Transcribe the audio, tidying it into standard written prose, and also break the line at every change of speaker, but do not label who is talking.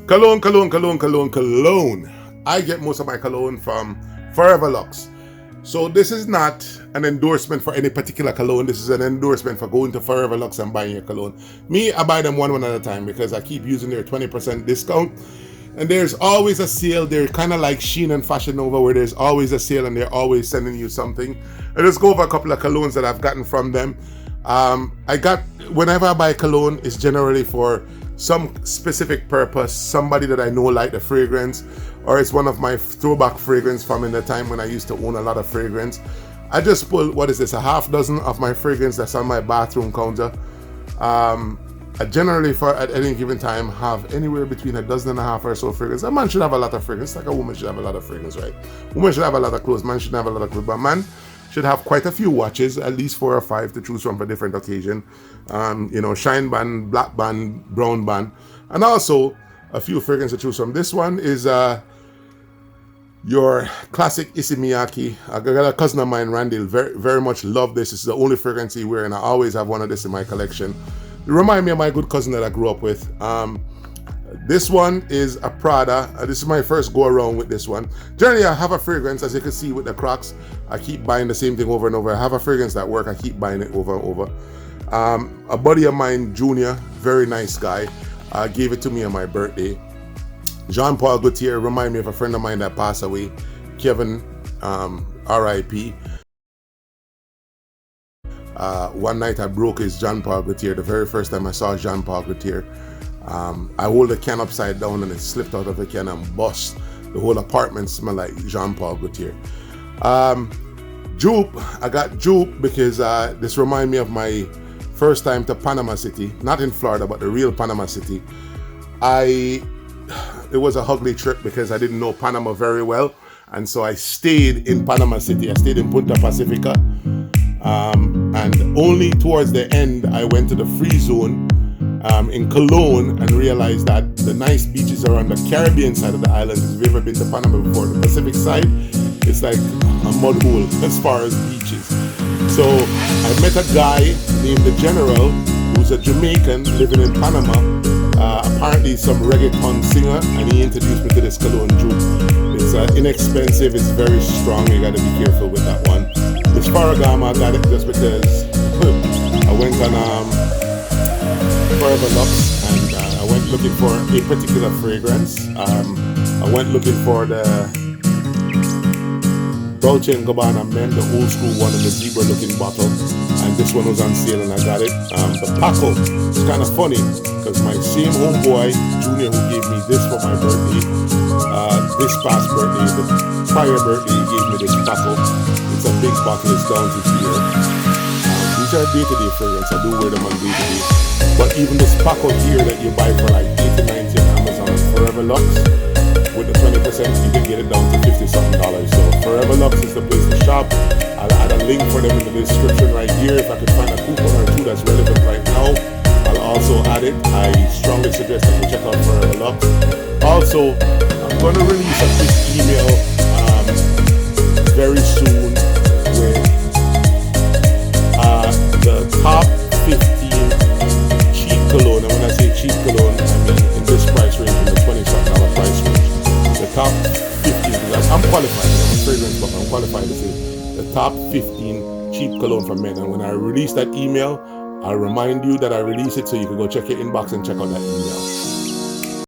Cologne. I get most of my cologne from Forever Lux. So this is not an endorsement for any particular cologne. This is an endorsement for going to Forever Lux and buying your cologne. Me, I buy them one at a time because I keep using their 20% discount. And there's always a sale. They're kind of like Shein and Fashion Nova, where there's always a sale and they're always sending you something. I just go over a couple of colognes that I've gotten from them. Whenever I buy cologne, it's generally for some specific purpose. Somebody that I know like the fragrance, or it's one of my throwback fragrance from in the time when I used to own a lot of fragrance. I just pull, what is this, a half dozen of my fragrance that's on my bathroom counter. I generally, at any given time, have anywhere between a dozen and a half or so fragrance. A man should have a lot of fragrance, like a woman should have a lot of fragrance, right? Woman should have a lot of clothes, man should have a lot of clothes, but man should have quite a few watches, at least 4 or 5 to choose from for different occasion. Shine band, black band, brown band, and also a few fragrances to choose from. This one is your classic Issey Miyake. I got a cousin of mine, Randy, very, very much love this. This is the only fragrance he wears, and I always have one of this in my collection. It reminds me of my good cousin that I grew up with. This one is a Prada. This is my first go around with this one. Generally, I have a fragrance, as you can see with the Crocs. I keep buying the same thing over and over. I have a fragrance that works. I keep buying it over and over. A buddy of mine, Junior, very nice guy, gave it to me on my birthday. Jean-Paul Gaultier remind me of a friend of mine that passed away, Kevin, R.I.P. One night I broke his Jean-Paul Gaultier. The very first time I saw Jean-Paul Gaultier, I hold the can upside down and it slipped out of the can and bust. The whole apartment smelled like Jean-Paul Gaultier. Jupe, I got Jupe because this reminds me of my first time to Panama City, not in Florida, but the real Panama City. It was a ugly trip because I didn't know Panama very well, and so I stayed in Panama City. I stayed in Punta Pacifica, and only towards the end I went to the free zone in Cologne and realized that the nice beaches are on the Caribbean side of the island. If you've ever been to Panama before, the Pacific side, it's like a mud hole as far as beaches. So I met a guy named the General, who's a Jamaican living in Panama. Apparently some reggaeton singer, and he introduced me to this cologne Jupe. It's inexpensive, it's very strong, you gotta be careful with that one. This Farragamo, I got it just because I went on Forever Lux and I went looking for a particular fragrance. I went looking for the Dolce & Gabbana Men, the old school one in the zebra looking bottle, and this one was on sale and I got it. The Paco, it's kind of funny because my same homeboy, Junior, who gave me this for my birthday, this past birthday, the prior birthday, he gave me this Paco. It's a big bottle, it's down to here. These are day-to-day fragrance, I do wear them on day-to-day. But even this Paco here that you buy for like $80, $90 on Amazon and Forever Lux, with the 20%, you can get it down to $50-something. So Forever Lux is the place to shop. I'll add a link for them in the description right here. If I could find a coupon or two that's relevant right now, I'll also add it. I strongly suggest that you check out Forever Lux. Also, I'm going to release a quick email very soon with the top 15 cheap cologne. And when I say cheap cologne, I mean in this price range, in the $20-something price range. The top 15, because I'm qualified, I'm a fragrance buff, I'm qualified to say the top 15 cheap cologne for men. And when I release that email, I'll remind you that I release it so you can go check your inbox and check out that email.